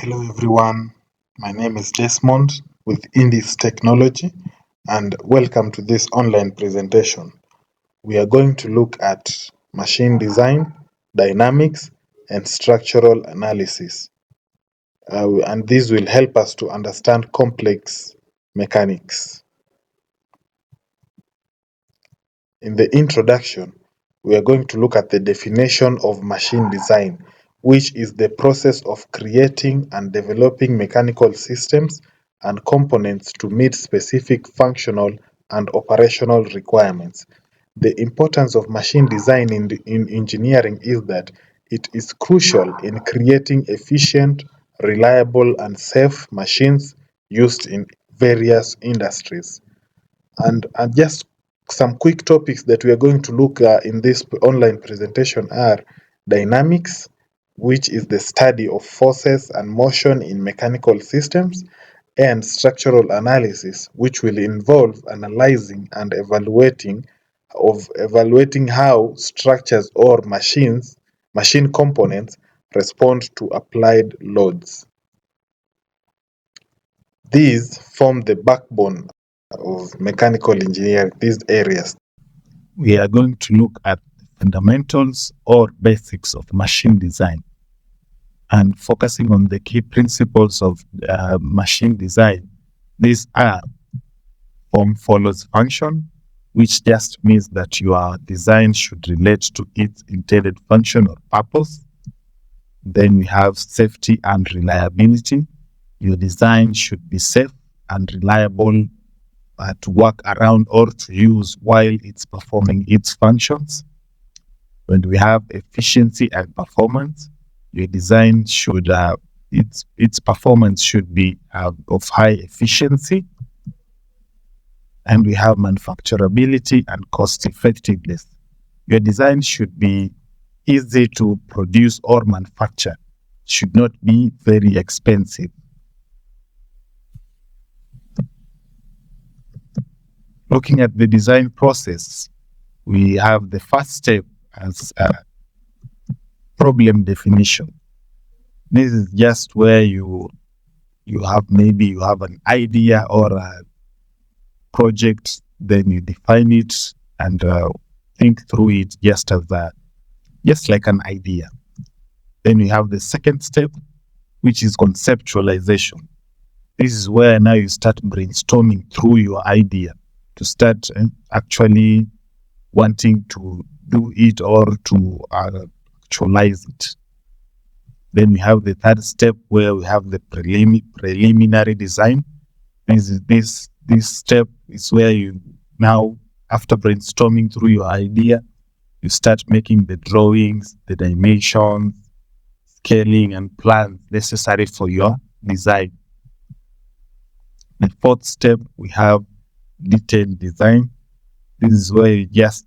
Hello everyone, my name is Desmond with Indis Technology and welcome to this online presentation. We are going to look at machine design, dynamics and structural analysis, and these will help us to understand complex mechanics. In the introduction, we are going to look at the definition of machine design, which is the process of creating and developing mechanical systems and components to meet specific functional and operational requirements. The importance of machine design in engineering is that it is crucial in creating efficient, reliable, and safe machines used in various industries. And just some quick topics that we are going to look at in this online presentation are dynamics, which is the study of forces and motion in mechanical systems, and structural analysis, which will involve analyzing and evaluating how structures or machine components respond to applied loads. These form the backbone of mechanical engineering, these areas. We are going to look at the fundamentals or basics of machine design and focusing on the key principles of machine design. These are form follows function, which just means that your design should relate to its intended function or purpose. Then we have safety and reliability. Your design should be safe and reliable to work around or to use while it's performing its functions. When we have efficiency and performance, your design should its performance should be of high efficiency. And we have manufacturability and cost effectiveness. Your design should be easy to produce or manufacture, should not be very expensive. Looking at the design process, we have the first step as problem definition. This is just where you have an idea or a project, then you define it and think through it just like an idea. Then you have the second step, which is conceptualization. This is where now you start brainstorming through your idea to start actually wanting to do it or to actualize it. Then we have the third step where we have the preliminary design. This step is where you now, after brainstorming through your idea, you start making the drawings, the dimensions, scaling, and plans necessary for your design. The fourth step, we have detailed design. This is where you just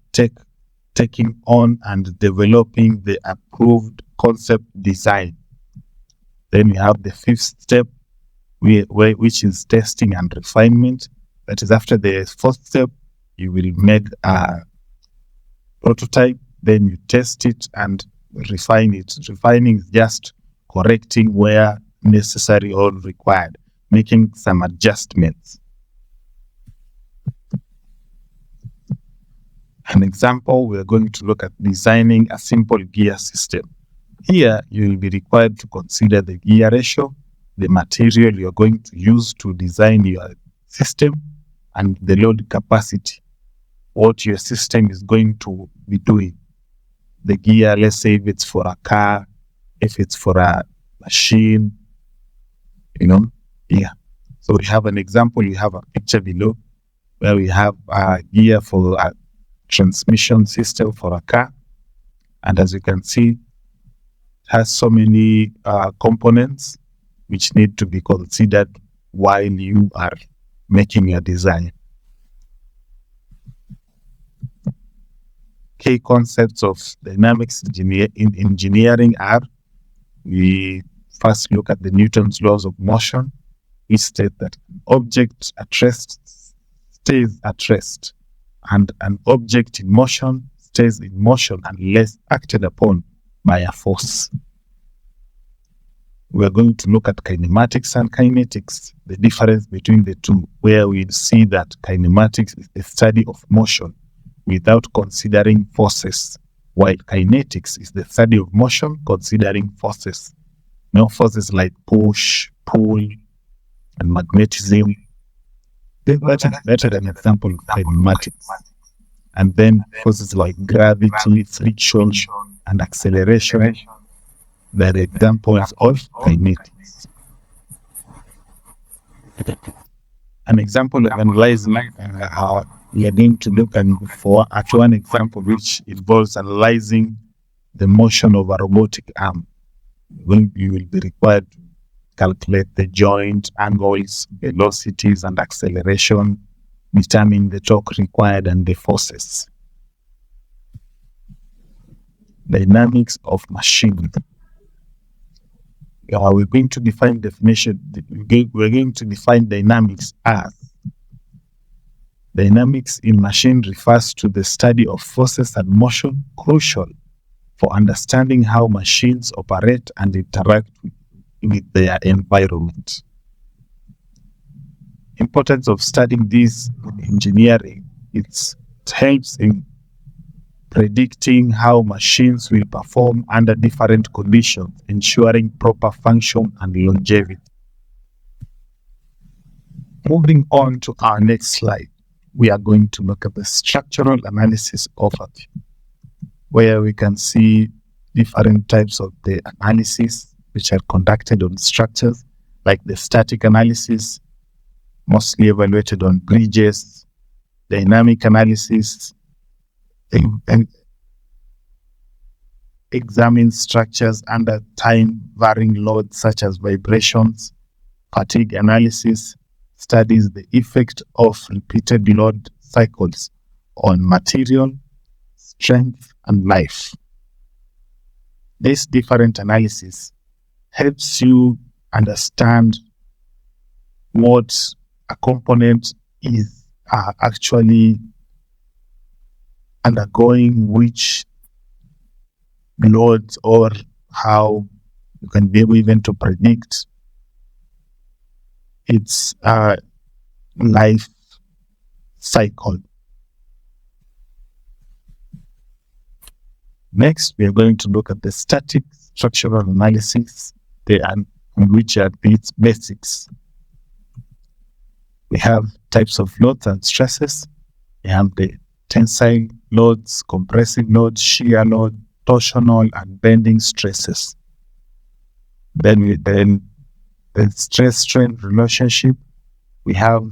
taking on and developing the approved concept design. Then we have the fifth step, which is testing and refinement. That is after the fourth step, you will make a prototype, then you test it and refine it. Refining is just correcting where necessary or required, making some adjustments. An example, we're going to look at designing a simple gear system. Here, you will be required to consider the gear ratio, the material you're going to use to design your system, and the load capacity, what your system is going to be doing. The gear, let's say if it's for a car, if it's for a machine, So we have an example, you have a picture below where we have a gear for a transmission system for a car. And as you can see, it has so many components which need to be considered while you are making your design. Key concepts of dynamics in engineering are: we first look at the Newton's laws of motion. We state that an object at rest stays at rest, and an object in motion stays in motion unless acted upon by a force. We are going to look at kinematics and kinetics, the difference between the two, where we see that kinematics is the study of motion without considering forces, while kinetics is the study of motion considering forces. No forces like push, pull, and magnetism. That's an example of kinematics. And then forces like gravity, friction, and acceleration, they're examples of kinetics. An example of analyzing how we are going to look at one example which involves analyzing the motion of a robotic arm. You will be required to calculate the joint angles, velocities, and acceleration, determine the torque required and the forces. Dynamics of machine. We're going to define definition. We're going to define dynamics as dynamics in machine refers to the study of forces and motion crucial for understanding how machines operate and interact with their environment. Importance of studying this in engineering, it helps in predicting how machines will perform under different conditions, ensuring proper function and longevity. Moving on to our next slide, we are going to look at the structural analysis of it, where we can see different types of the analysis which are conducted on structures, like the static analysis, mostly evaluated on bridges, dynamic analysis, and examine structures under time-varying loads such as vibrations. Fatigue analysis studies the effect of repeated load cycles on material, strength, and life. This different analysis helps you understand what a component is actually undergoing, which loads, or how you can be able even to predict its life cycle. Next, we are going to look at the static structural analysis, which are its basics. We have types of loads and stresses. We have the tensile loads, compressive loads, shear load, torsional and bending stresses. Then the stress-strain relationship. We have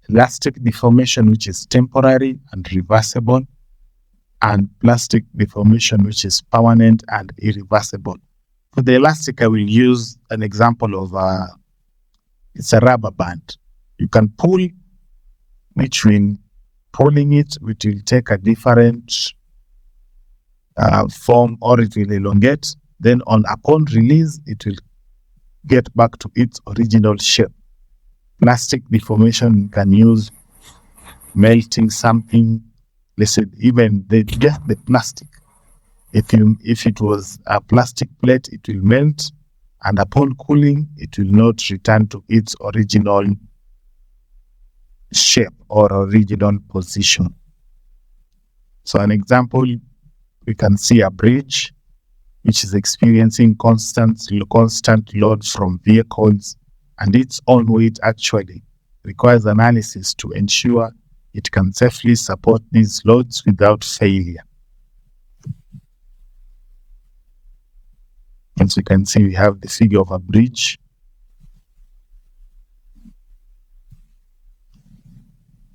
elastic deformation, which is temporary and reversible, and plastic deformation, which is permanent and irreversible. For the elastic, I will use an example of it's a rubber band. You can pull, which will pulling it, which will take a different form, or it will elongate. Then upon release, it will get back to its original shape. Plastic deformation can use melting something. Listen, even just the plastic. If it was a plastic plate, it will melt, and upon cooling, it will not return to its original shape or original position. So an example, we can see a bridge which is experiencing constant load from vehicles, and its own weight actually requires analysis to ensure it can safely support these loads without failure. As you can see, we have the figure of a bridge.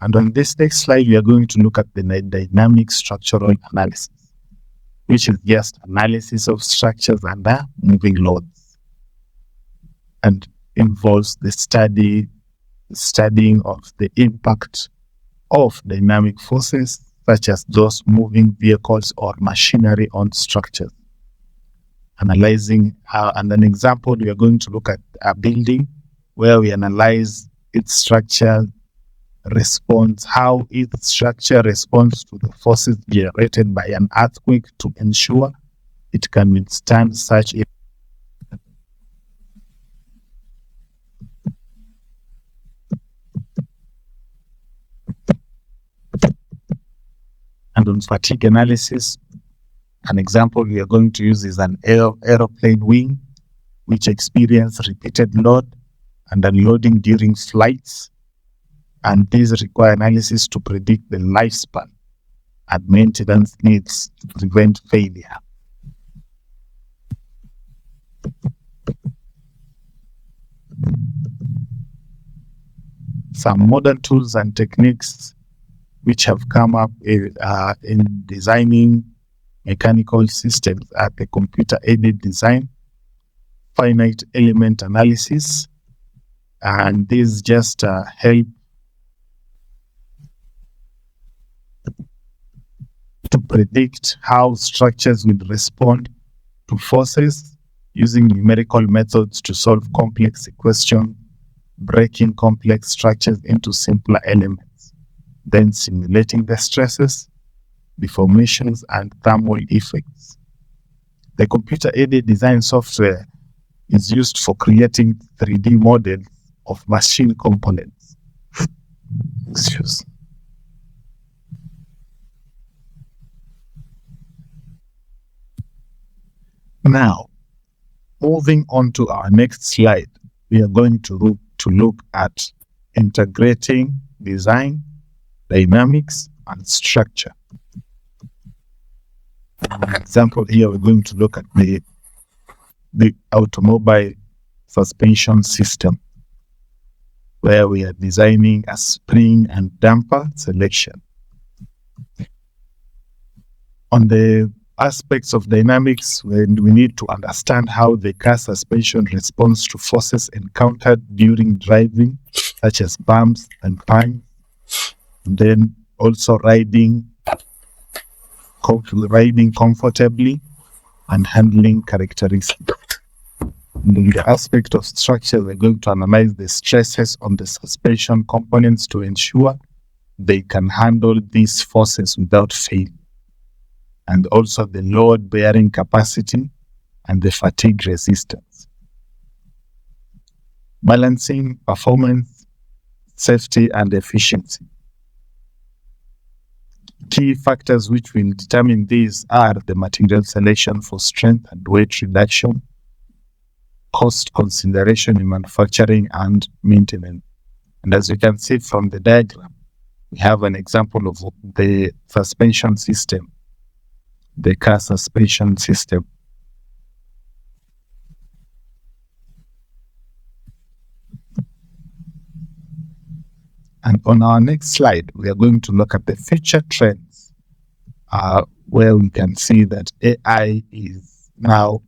And on this next slide, we are going to look at the dynamic structural analysis, which is just analysis of structures under moving loads, and involves the studying of the impact of dynamic forces, such as those moving vehicles or machinery on structures. Analyzing and an example, we are going to look at a building where we analyze its structure response, how its structure responds to the forces generated by an earthquake to ensure it can withstand such on fatigue analysis. An example we are going to use is an aeroplane wing, which experience repeated load and unloading during flights. And these require analysis to predict the lifespan and maintenance needs to prevent failure. Some modern tools and techniques which have come up in designing mechanical systems are the computer-aided design, finite element analysis, and these just help to predict how structures will respond to forces using numerical methods to solve complex equations, breaking complex structures into simpler elements, then simulating the stresses, deformations, and thermal effects. The computer-aided design software is used for creating 3D models of machine components. Excuse. Now, moving on to our next slide, we are going to look at integrating design, dynamics, and structure. For example, here we're going to look at the automobile suspension system, where we are designing a spring and damper selection. On the aspects of dynamics, we need to understand how the car suspension responds to forces encountered during driving, such as bumps and pines, and then also riding comfortably and handling characteristics. In the aspect of structure, we're going to analyze the stresses on the suspension components to ensure they can handle these forces without fail, and also the load bearing capacity and the fatigue resistance. Balancing performance, safety, and efficiency. Key factors which will determine these are the material selection for strength and weight reduction, cost consideration in manufacturing and maintenance. And as you can see from the diagram, we have an example of the suspension system, the car suspension system. And on our next slide, we are going to look at the future trends, where we can see that AI is now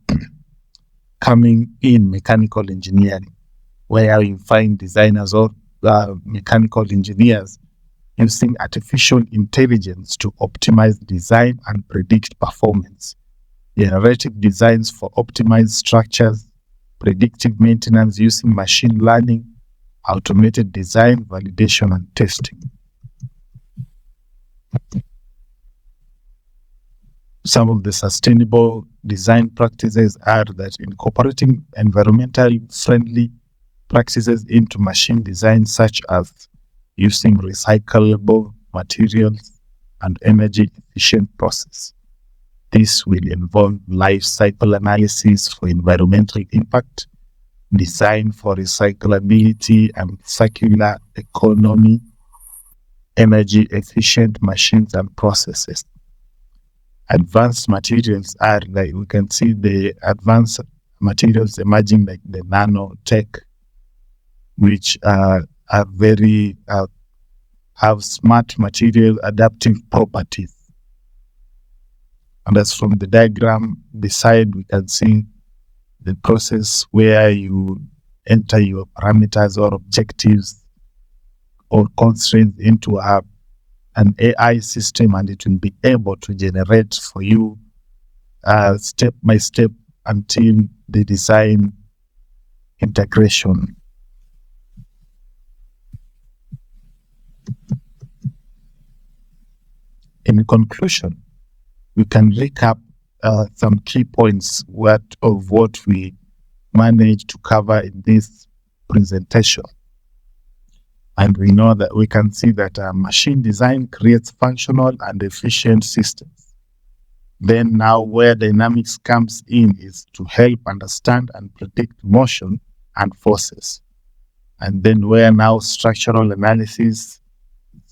coming in mechanical engineering, where you find designers or mechanical engineers using artificial intelligence to optimize design and predict performance, generative designs for optimized structures, predictive maintenance using machine learning, automated design, validation, and testing. Some of the sustainable design practices are that incorporating environmentally friendly practices into machine design, such as using recyclable materials and energy efficient process. This will involve life cycle analysis for environmental impact, design for recyclability and circular economy, energy efficient machines and processes. Advanced materials are, like we can see the advanced materials emerging, like the nanotech, which are very have smart material adaptive properties. And as from the diagram beside, we can see the process where you enter your parameters or objectives or constraints into an AI system, and it will be able to generate for you step by step until the design integration. In conclusion, we can recap some key points of what we managed to cover in this presentation. And we know that we can see that machine design creates functional and efficient systems. Then now where dynamics comes in is to help understand and predict motion and forces. And then where now structural analysis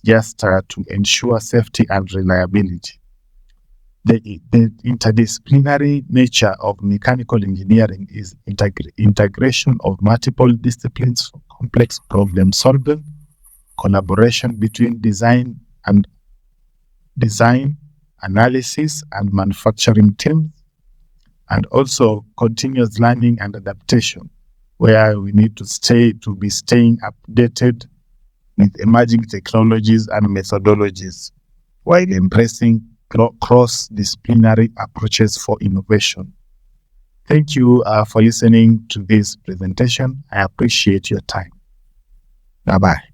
just to ensure safety and reliability. The interdisciplinary nature of mechanical engineering is integration of multiple disciplines for complex problem solving, collaboration between design, analysis, and manufacturing teams, and also continuous learning and adaptation, where we need to be staying updated with emerging technologies and methodologies while embracing cross-disciplinary approaches for innovation. Thank you for listening to this presentation. I appreciate your time. Bye-bye.